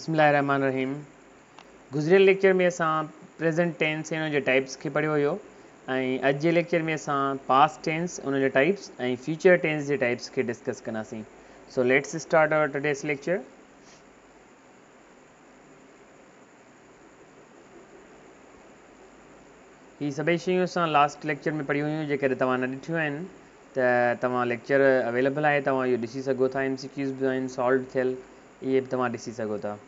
बिस्मिल्लाहिर्रहमानिर्रहीम। गुज़िरियल लेक्चर में असां प्रेजेंट टेंस ऐं उनजे टाइप्स खे पढ़ियो हुयो ऐं अॼु जे लेक्चर में असां पास्ट टेंस उनजे टाइप्स ऐं फ्यूचर टेंस जे टाइप्स खे डिस्कस कंदासीं। So let's start our today's lecture. ही सभई शयूं असां लास्ट लेक्चर में पढ़ियूं हुयूं, जेकॾहिं तव्हां न ॾिठियूं आहिनि त तव्हां लेक्चर अवेलेबल आहे, तव्हां इहो ॾिसी सघो था। MCQs बि आहिनि सॉल्व थियल, इहे बि तव्हां ॾिसी सघो था।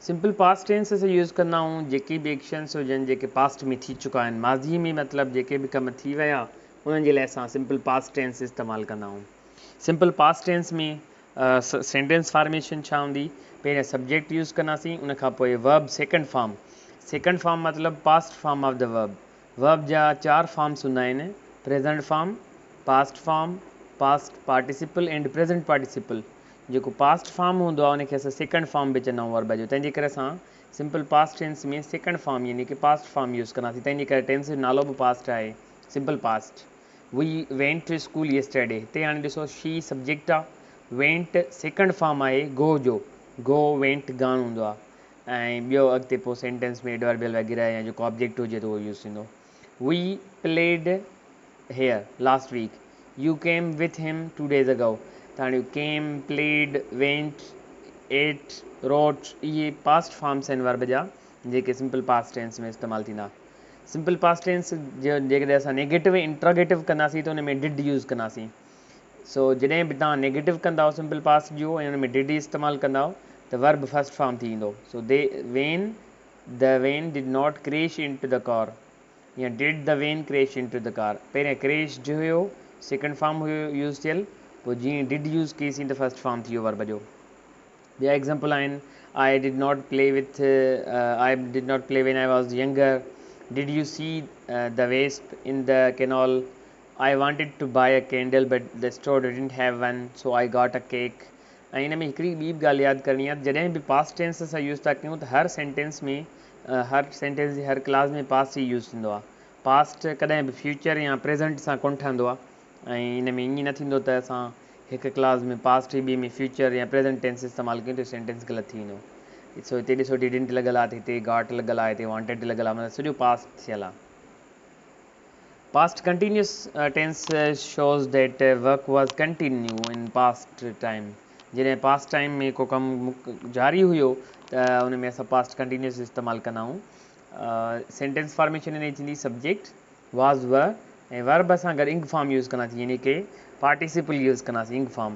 सिंपल पास्ट टेंस असां यूज़ कंदा आहियूं जेके बि एक्शन्स हुजनि जेके पास्ट में थी चुका आहिनि, माज़ी में मतिलबु जेके बि कम थी विया उन्हनि जे लाइ असां सिंपल पास्ट टेंस इस्तेमालु कंदा आहियूं। सिंपल पास्ट टेंस में सेंटेंस फॉर्मेशन छा हूंदी? पहिरियां सब्जेक्ट यूज़ कंदासीं, उनखां पोइ verb second form. Second form मतिलबु past form of the verb. Verb जा 4 फॉर्म्स हूंदा आहिनि: present form, past form, past participle and present participle. जेको पास्ट फॉर्म हूंदो आहे उनखे असां सेकंड फॉर्म बि चवंदा आहियूं वर्ब जो। तंहिंजे करे असां सिंपल पास्ट टेंस में सेकंड फॉर्म यानी कि पास्ट फॉर्म यूज़ कंदासीं। तंहिंजे करे टेंस जो नालो बि पास्ट आहे, simple past. We went to school yesterday. हिते हाणे ॾिसो शी सब्जेक्ट आहे, वेंट सेकंड फॉर्म आहे गो जो, गो वेंट गान हूंदो आहे। ऐं ॿियो अॻिते पोइ सेंटेंस में एडवर्बियल वग़ैरह या जेको ऑब्जेक्ट हुजे त उहो यूज़ थींदो। We played here last week, you came with him 2 days ago। त हाणे केम, प्लेड, वेंट, एट, रोट, इहे पास्ट फॉर्म्स आहिनि वर्ब जा जेके सिंपल पास्ट टेंस में इस्तेमालु थींदा। सिंपल पास्ट टेंस जो जेकॾहिं असां नेगेटिव इंट्रोगेटिव कंदासीं त उन में डिड यूज़ कंदासीं। सो जॾहिं बि तव्हां नेगेटिव कंदा सिंपल पास्ट जो ऐं उन में डिड इस्तेमालु कंदा त वर्ब फर्स्ट फॉर्म थी ईंदो। So the van did not crash into the car, या did the van crash into the car. पहिरियां क्रैश जो हुयो सेकंड फॉर्म हुयो यूज़ थियल, पोइ जीअं डिड यूज़ कईसीं त फर्स्ट फॉर्म थी वियो वर्ब जो। ॿिया एग्ज़ाम्पल आहिनि: I did not play when I was younger, did you see the wasp in the canal, I wanted to buy a candle but the store didn't have one so I got a cake. ऐं इन में हिकिड़ी ॿी बि ॻाल्हि यादि करणी आहे, जॾहिं बि पास्ट टेंस असां यूज़ था कयूं त हर सेंटेंस में हर सेंटेंस जी हर क्लास में पास्ट ई यूज़ थींदो आहे। पास्ट कॾहिं बि फ्यूचर या प्रेजेंट सां कोन्ह ठहंदो आहे। ऐं इन में ईअं न थींदो त असां हिकु क्लास में पास्ट ॿी में फ्यूचर या प्रेजेंट टेंस इस्तेमालु कयूं त सेंटेंस ग़लति थी वेंदो। सो हिते ॾिसो डिडंट लॻल आहे, हिते गॉट लॻल आहे, हिते वॉन्टेड लॻल आहे, मतिलबु सॼो पास्ट थियल आहे। Past continuous tense shows that work was continue in past time. जॾहिं पास्ट टाइम में को कमु जारी हुयो त उन में असां पास्ट कंटिन्यूस इस्तेमालु कंदा आहियूं। सेंटेंस फॉर्मेशन इन थींदी सब्जेक्ट, वाज़, वर, ऐं वर्ब असां गॾु इंग फॉर्म यूज़ कंदासीं यानी कि पार्टिसिपल यूज़ कंदासीं, इंग form.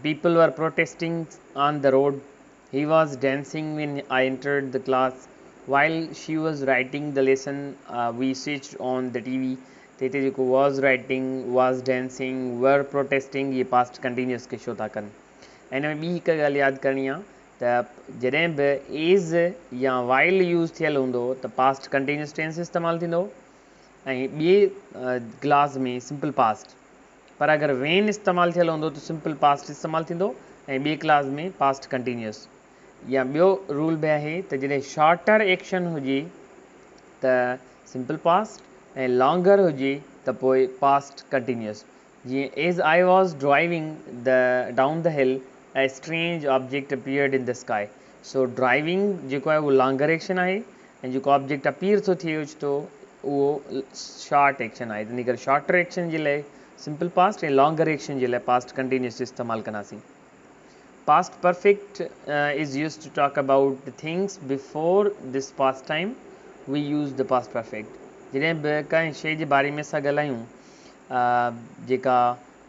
People were protesting on the road, he was dancing when I entered the class, while she was writing the lesson we switched on the TV। त हिते जेको was writing, was dancing, were protesting, इहे past continuous खे show था कनि। ऐं हिन में ॿी हिकु ॻाल्हि यादि करणी आहे त जॾहिं बि एज़ या वाइल यूज़ थियल हूंदो त पास्ट कंटिन्यूस टेंस इस्तेमालु थींदो ऐं ॿिए क्लास में सिंपल पास्ट। पर अगरि वेन इस्तेमालु थियल हूंदो त सिंपल पास्ट इस्तेमालु थींदो ऐं ॿिए क्लास में पास्ट कंटिन्यूस। या ॿियो रूल बि आहे त जॾहिं शॉर्टर एक्शन हुजे त सिंपल पास्ट ऐं लॉन्गर हुजे त पोइ पास्ट कंटिन्यूस। जीअं as I was driving down the hill a strange object appeared in the sky. So driving जेको आहे उहो लॉन्गर एक्शन आहे ऐं जेको ऑब्जेक्ट अपीयर थो थिए थो उहो शॉर्ट एक्शन आहे। तंहिं करे शॉर्टर एक्शन जे लाइ सिंपल पास्ट ऐं लॉन्गर एक्शन जे लाइ पास्ट कंटिन्यूस इस्तेमालु कंदासीं। Past perfect is use to talk about things before this past time, we use the past perfect. जॾहिं बि कंहिं शइ जे बारे में असां ॻाल्हायूं जेका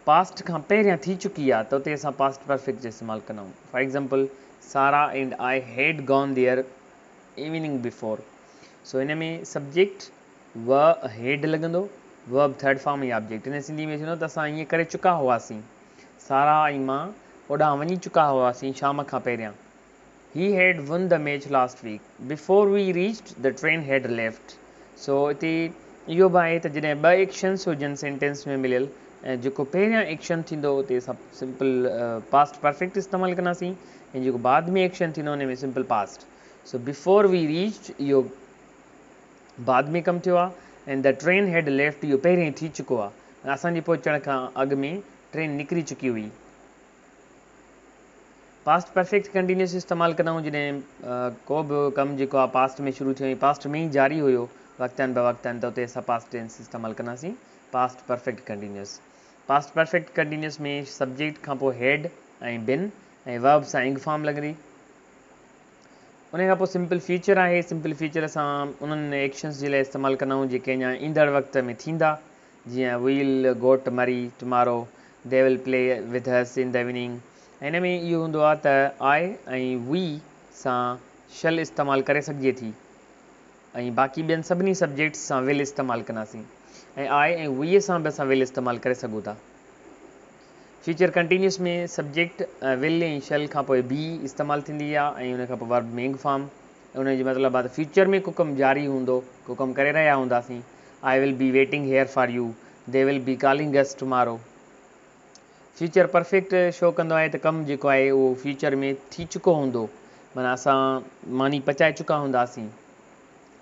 पास्ट खां पहिरियां थी चुकी आहे त उते असां पास्ट परफेक्ट जो इस्तेमालु कंदा आहियूं। For example, Sarah and I had gone there evening before. So हिन में सब्जेक्ट हैड लॻंदो, वर्ब थर्ड फॉर्म या ऑब्जेक्ट। हिन सिंधी में थींदो त असां ईअं करे चुका हुआसीं, सारा ऐं मां ओॾां वञी चुका हुआसीं शाम खां पहिरियां। He had won the match last week, before we reached the train had left. So हिते इहो बि आहे त जॾहिं ॿ एक्शन्स हुजनि सेंटेंस में मिलियल ऐं जेको पहिरियां एक्शन थींदो उते असां सिंपल पास्ट परफेक्ट इस्तेमालु कंदासीं ऐं जेको बाद में एक्शन थींदो उन में simple past. So before we reached इहो बाद में कमु थियो आहे and the train had left इहो पहिरियों थी चुको आहे असांजे पहुचण खां अॻु में ट्रेन निकिरी चुकी हुई पास्ट परफेक्ट कंटिन्यूस इस्तेमालु कंदा आहियूं जॾहिं को बि कमु जेको आहे पास्ट में शुरू थियो पास्ट में ई जारी हुयो वक़्तन ब वक़्तन त उते असां पास्ट टेंस इस्तेमालु कंदासीं past perfect continuous past perfect continuous में सब्जेक्ट खां पोइ हेड ऐं बिन ऐं वर्ब सां इंग फॉर्म लॻंदी उन खां पोइ सिंपल फीचर आहे सिंपल फीचर असां उन्हनि एक्शन्स जे लाइ इस्तेमालु कंदा आहियूं जेके अञा ईंदड़ वक़्त में थींदा जीअं we'll go to Murree tomorrow they will play with us in the evening हिन में इहो हूंदो आहे त आई ऐं वी सां शल इस्तेमालु करे सघिजे थी ऐं बाक़ी ॿियनि सभिनी सब्जेक्ट्स सां विल इस्तेमालु कंदासीं ऐं आई ऐं वीअ सां बि असां विल इस्तेमालु करे सघूं था फीचर कंटिन्यूस में सब्जेक्ट विल ऐं शल खां पोइ बी इस्तेमालु थींदी आहे ऐं उन खां पोइ वर्ब मेंग फॉर्म उन जो मतिलबु आहे त फ्यूचर में को कमु जारी हूंदो को कमु करे रहिया हूंदासीं I will be waiting here for you they will be calling us tomorrow future perfect show कंदो आहे त कमु जेको आहे उहो फ्यूचर में थी चुको हूंदो माना असां मानी पचाए चुका हूंदासीं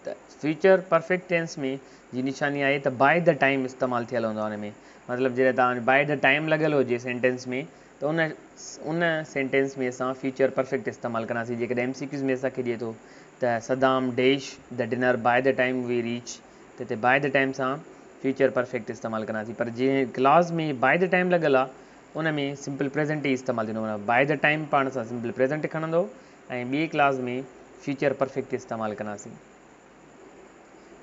त फ्यूचर परफेक्ट टेंस में जी निशानी आहे त बाय द टाइम इस्तेमालु थियल हूंदो आहे हुन में मतिलबु जॾहिं तव्हां बाय द टाइम लॻियल हुजे सेंटेंस में त उन सेंटेंस में असां फ्यूचर परफेक्ट इस्तेमालु कंदासीं जेकॾहिं MCQs में असांखे ॾिए थो त सदाम डैश the dinner by the time we reach त हिते बाय द टाइम सां फ्यूचर परफेक्ट इस्तेमालु कंदासीं पर जीअं क्लास में बाय द टाइम लॻियल आहे उन में सिंपल प्रेज़ेंट ई इस्तेमालु थींदो माना बाय द टाइम पाण सां सिंपल प्रेज़ेंट खणंदो ऐं ॿिए क्लास में फ्यूचर परफेक्ट इस्तेमालु कंदासीं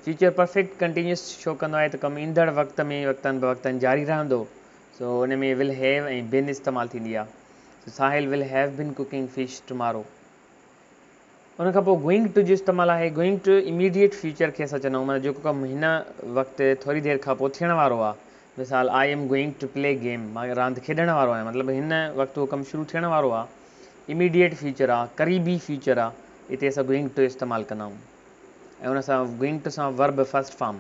फ्यूचर परफेक्ट कंटिन्यूस शो कंदो आहे त कमु ईंदड़ वक़्त में वक़्तन ब वक़्तन जारी रहंदो सो उन में विल हैव ऐं बिन इस्तेमालु थींदी आहे Sahil will have been cooking fish tomorrow उन खां पोइ गोइंग टू जो इस्तेमालु आहे गोइंग टू इमीडिएट फ्यूचर खे असां चवंदा आहियूं माना जेको कमु हिन वक़्तु थोरी देरि खां पोइ थियण वारो आहे मिसाल I am going to play game मां रांदि खेॾण वारो आहियां मतिलबु हिन वक़्तु उहो कमु शुरू थियण वारो आहे इमीडिएट फ्यूचर आहे क़रीबी फ्यूचर आहे हिते असां गोइंग टू इस्तेमालु कंदा आहियूं ऐं उन सां गोइंग टू सां वर्ब फस्ट फॉर्म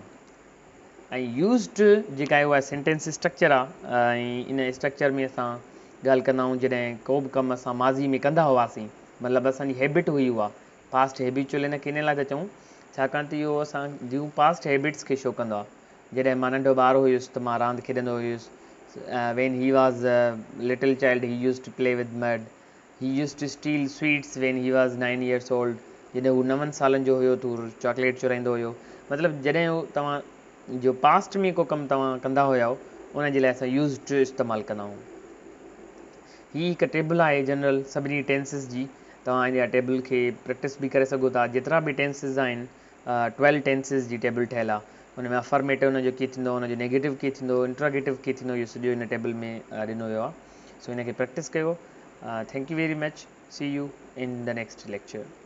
ऐं यूज़ड जेका आहे उहा सेंटेंस स्ट्रक्चर आहे ऐं इन स्ट्रक्चर में असां ॻाल्हि कंदा आहियूं जॾहिं को बि कमु असां माज़ी में कंदा हुआसीं मतिलबु असांजी हैबिट हुई उहा पास्ट हैबिचुअल इन खे इन लाइ था चऊं छाकाणि त इहो असां जूं पास्ट हैबिट्स खे शो कंदो आहे जॾहिं मां नंढो ॿारु हुयुसि त मां रांदि खेॾंदो हुयुसि when he was little child he used to play with mud he used to steal sweets when he was 9 years old जॾहिं हू 9 सालनि जो हुयो त हू चॉकलेट चुराईंदो हुयो मतिलबु जॾहिं हू तव्हां जो पास्ट में को कमु तव्हां कंदा हुया उन जे लाइ असां यूज़ड इस्तेमालु कंदा आहियूं हीअ हिकु टेबल आहे जनरल सभिनी टेंसिस जी तव्हां इन टेबल खे प्रैक्टिस बि करे सघो था जेतिरा बि टेंसिस आहिनि 12 टेंसिस जी टेबल ठहियलु आहे हुन में अफर्मेटिव हुनजो कीअं थींदो हुनजो नेगेटिव कीअं थींदो इंट्रोगेटिव कीअं थींदो इहो सॼो हिन टेबल में ॾिनो वियो आहे सो हिन खे प्रैक्टिस कयो thank U very much see you in the next lecture